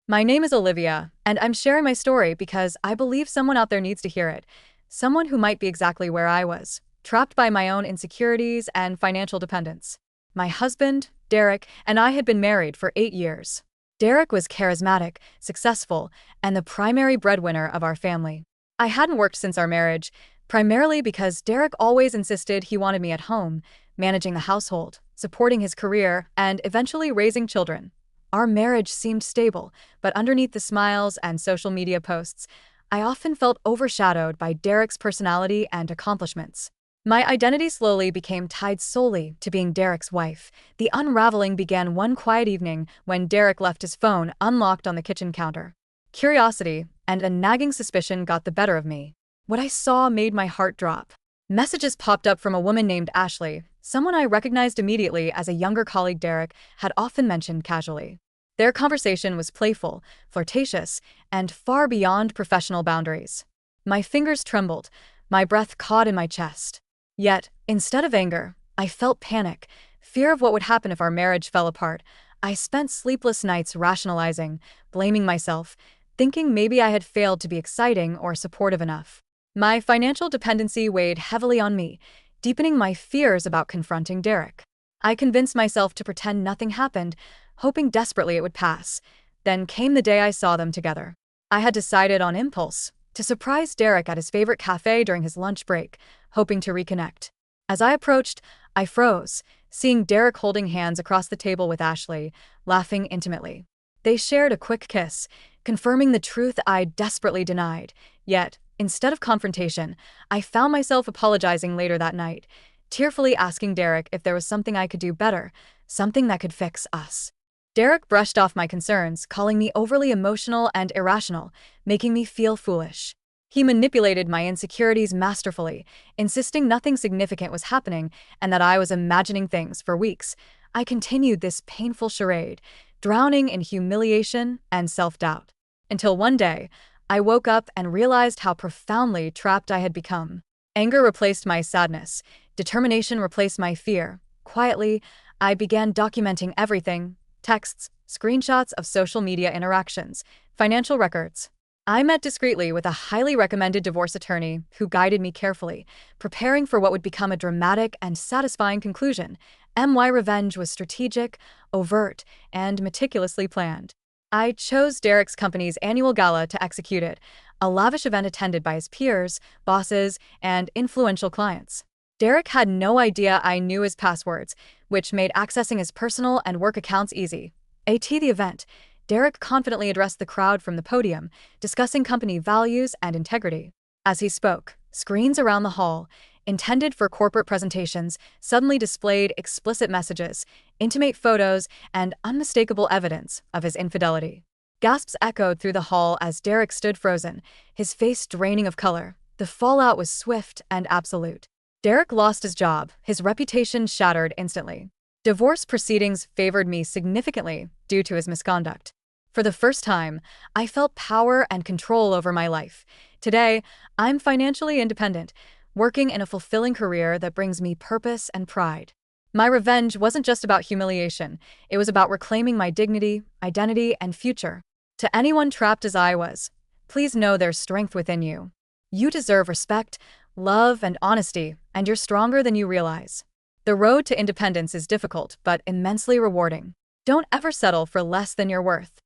My name is Olivia, and I'm sharing my story because I believe someone out there needs to hear it. Someone who might be exactly where I was, trapped by my own insecurities and financial dependence. My husband, Derek, and I had been married for 8 years. Derek was charismatic, successful, and the primary breadwinner of our family. I hadn't worked since our marriage, primarily because Derek always insisted he wanted me at home, managing the household, supporting his career, and eventually raising children. Our marriage seemed stable, but underneath the smiles and social media posts, I often felt overshadowed by Derek's personality and accomplishments. My identity slowly became tied solely to being Derek's wife. The unraveling began one quiet evening when Derek left his phone unlocked on the kitchen counter. Curiosity and a nagging suspicion got the better of me. What I saw made my heart drop. Messages popped up from a woman named Ashley, someone I recognized immediately as a younger colleague Derek had often mentioned casually. Their conversation was playful, flirtatious, and far beyond professional boundaries. My fingers trembled, my breath caught in my chest. Yet, instead of anger, I felt panic, fear of what would happen if our marriage fell apart. I spent sleepless nights rationalizing, blaming myself, thinking maybe I had failed to be exciting or supportive enough. My financial dependency weighed heavily on me, deepening my fears about confronting Derek. I convinced myself to pretend nothing happened, hoping desperately it would pass. Then came the day I saw them together. I had decided on impulse to surprise Derek at his favorite cafe during his lunch break, hoping to reconnect. As I approached, I froze, seeing Derek holding hands across the table with Ashley, laughing intimately. They shared a quick kiss, confirming the truth I desperately denied. Yet, instead of confrontation, I found myself apologizing later that night, tearfully asking Derek if there was something I could do better, something that could fix us. Derek brushed off my concerns, calling me overly emotional and irrational, making me feel foolish. He manipulated my insecurities masterfully, insisting nothing significant was happening and that I was imagining things for weeks. I continued this painful charade, drowning in humiliation and self-doubt. Until one day, I woke up and realized how profoundly trapped I had become. Anger replaced my sadness, determination replaced my fear. Quietly, I began documenting everything: texts, screenshots of social media interactions, financial records. I met discreetly with a highly recommended divorce attorney who guided me carefully, preparing for what would become a dramatic and satisfying conclusion. My revenge was strategic, overt, and meticulously planned. I chose Derek's company's annual gala to execute it, a lavish event attended by his peers, bosses, and influential clients. Derek had no idea I knew his passwords, which made accessing his personal and work accounts easy. At the event, Derek confidently addressed the crowd from the podium, discussing company values and integrity. As he spoke, screens around the hall, intended for corporate presentations, suddenly displayed explicit messages, intimate photos, and unmistakable evidence of his infidelity. Gasps echoed through the hall as Derek stood frozen, his face draining of color. The fallout was swift and absolute. Derek lost his job, his reputation shattered instantly. Divorce proceedings favored me significantly due to his misconduct. For the first time, I felt power and control over my life. Today, I'm financially independent, working in a fulfilling career that brings me purpose and pride. My revenge wasn't just about humiliation, it was about reclaiming my dignity, identity, and future. To anyone trapped as I was, please know there's strength within you. You deserve respect, love, and honesty, and you're stronger than you realize. The road to independence is difficult but immensely rewarding. Don't ever settle for less than your worth.